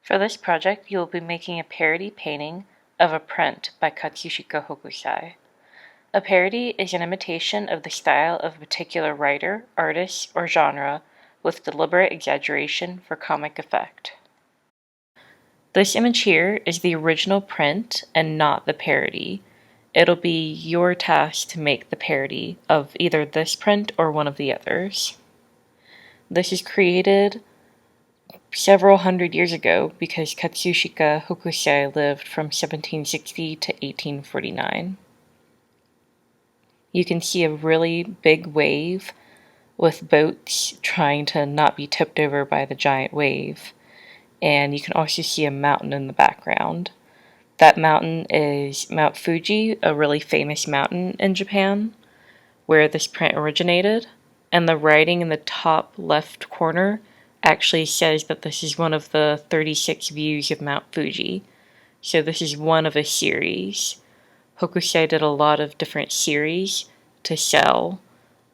For this project, you will be making a parody painting of a print by Katsushika Hokusai. A parody is an imitation of the style of a particular writer, artist, or genre with deliberate exaggeration for comic effect. This image here is the original print and not the parody. It'll be your task to make the parody of either this print or one of the others. This is created several hundred years ago because Katsushika Hokusai lived from 1760 to 1849. You can see a really big wave with boats trying to not be tipped over by the giant wave. And you can also see a mountain in the background. That mountain is Mount Fuji, a really famous mountain in Japan, where this print originated. And the writing in the top left corner actually says that this is one of the 36 views of Mount Fuji. So this is one of a series. Hokusai did a lot of different series to sell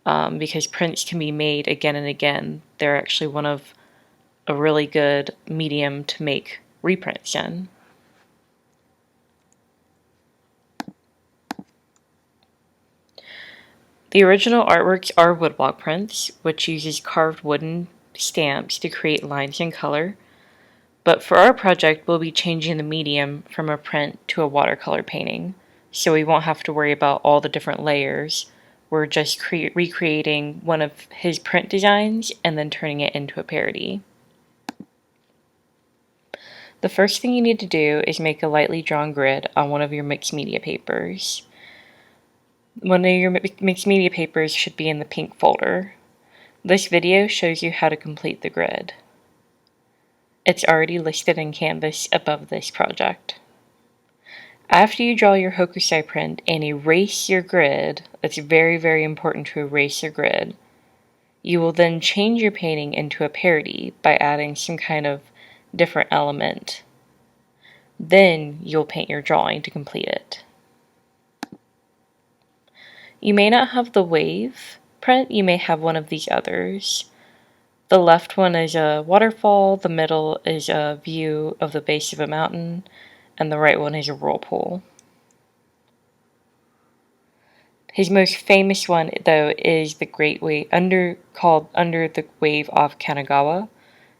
because prints can be made again and again. They're actually one of a really good medium to make reprints in. The original artworks are woodblock prints, which uses carved wooden stamps to create lines and color. But for our project, we'll be changing the medium from a print to a watercolor painting, so we won't have to worry about all the different layers. We're just recreating one of his print designs and then turning it into a parody. The first thing you need to do is make a lightly drawn grid on one of your mixed media papers. One of your mixed media papers should be in the pink folder. This video shows you how to complete the grid. It's already listed in Canvas above this project. After you draw your Hokusai print and erase your grid, it's very, very important to erase your grid, you will then change your painting into a parody by adding some kind of different element. Then you'll paint your drawing to complete it. You may not have the wave print, you may have one of these others. The left one is a waterfall, the middle is a view of the base of a mountain, and the right one is a whirlpool. His most famous one, though, is the Great Wave, called Under the Wave off Kanagawa.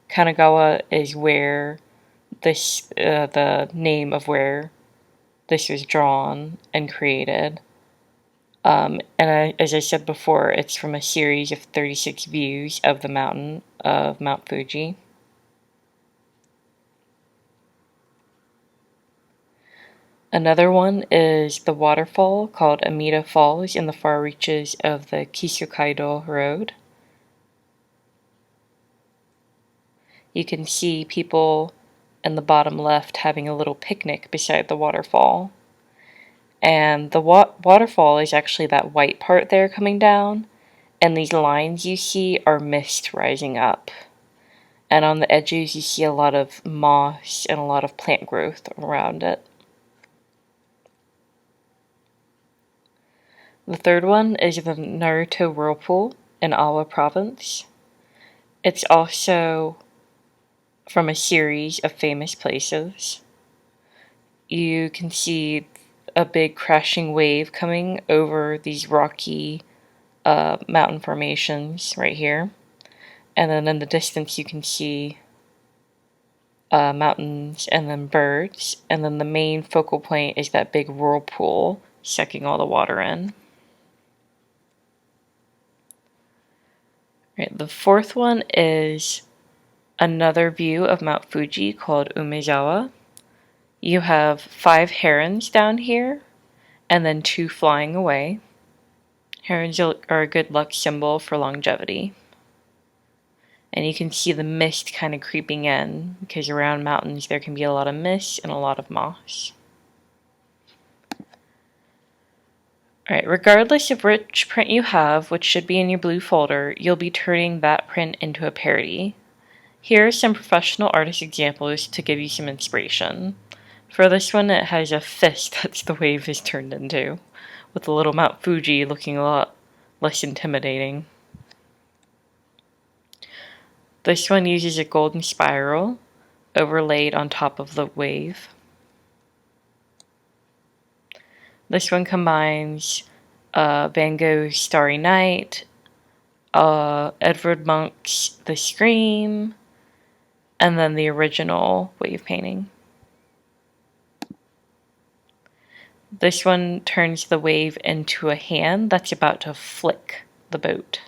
Kanagawa is where this, the name of where this was drawn and created. As I said before, it's from a series of 36 views of the mountain of Mount Fuji. Another one is the waterfall called Amida Falls in the far reaches of the Kisukaido Road. You can see people in the bottom left having a little picnic beside the waterfall. And the waterfall is actually that white part there coming down, and these lines you see are mist rising up. And on the edges you see a lot of moss and a lot of plant growth around it. The third one is the Naruto Whirlpool in Awa Province. It's also from a series of famous places. You can see a big crashing wave coming over these rocky mountain formations right here. And then in the distance you can see mountains and then birds. And then the main focal point is that big whirlpool sucking all the water in. Right, the fourth one is another view of Mount Fuji called Umejawa. You have 5 herons down here, and then 2 flying away. Herons are a good luck symbol for longevity. And you can see the mist kind of creeping in, because around mountains there can be a lot of mist and a lot of moss. Alright, regardless of which print you have, which should be in your blue folder, you'll be turning that print into a parody. Here are some professional artist examples to give you some inspiration. For this one, it has a fist that's the wave is turned into, with the little Mount Fuji looking a lot less intimidating. This one uses a golden spiral, overlaid on top of the wave. This one combines Van Gogh's Starry Night, Edvard Munch's The Scream, and then the original wave painting. This one turns the wave into a hand that's about to flick the boat.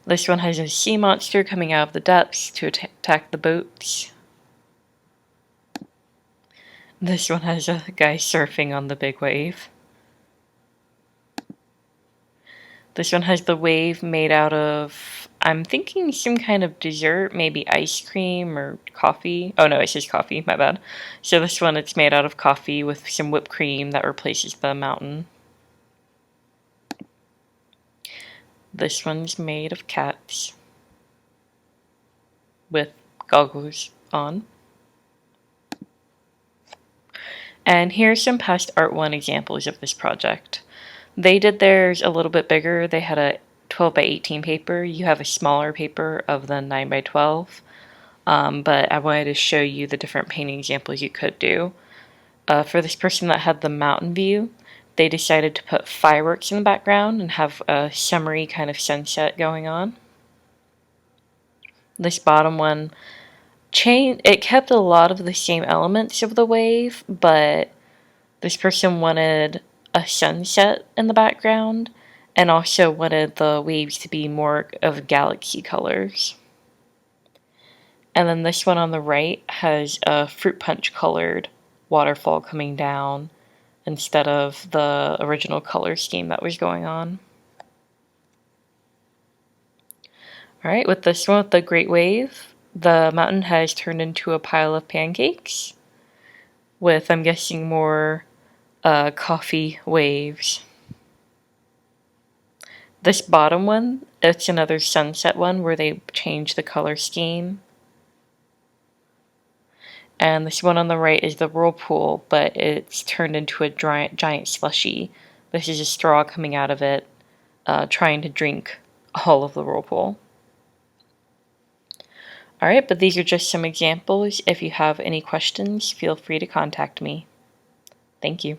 This one has a sea monster coming out of the depths to attack the boats. This one has a guy surfing on the big wave. This one has the wave made out of, I'm thinking some kind of dessert, maybe ice cream or coffee. Oh no, it says coffee, my bad. So this one, it's made out of coffee with some whipped cream that replaces the mountain. This one's made of cats with goggles on. And here's some past Art 1 examples of this project. They did theirs a little bit bigger. They had a 12 by 18 paper. You have a smaller paper of the 9 by 12. But I wanted to show you the different painting examples you could do. For this person that had the mountain view, they decided to put fireworks in the background and have a summery kind of sunset going on. This bottom one, it kept a lot of the same elements of the wave, but this person wanted a sunset in the background and also wanted the waves to be more of galaxy colors. And then this one on the right has a fruit punch colored waterfall coming down instead of the original color scheme that was going on. Alright, with this one, with the Great Wave, the mountain has turned into a pile of pancakes with, I'm guessing, more coffee waves. This bottom one, it's another sunset one where they change the color scheme. And this one on the right is the Whirlpool, but it's turned into a giant slushy. This is a straw coming out of it, trying to drink all of the Whirlpool. Alright, but these are just some examples. If you have any questions, feel free to contact me. Thank you.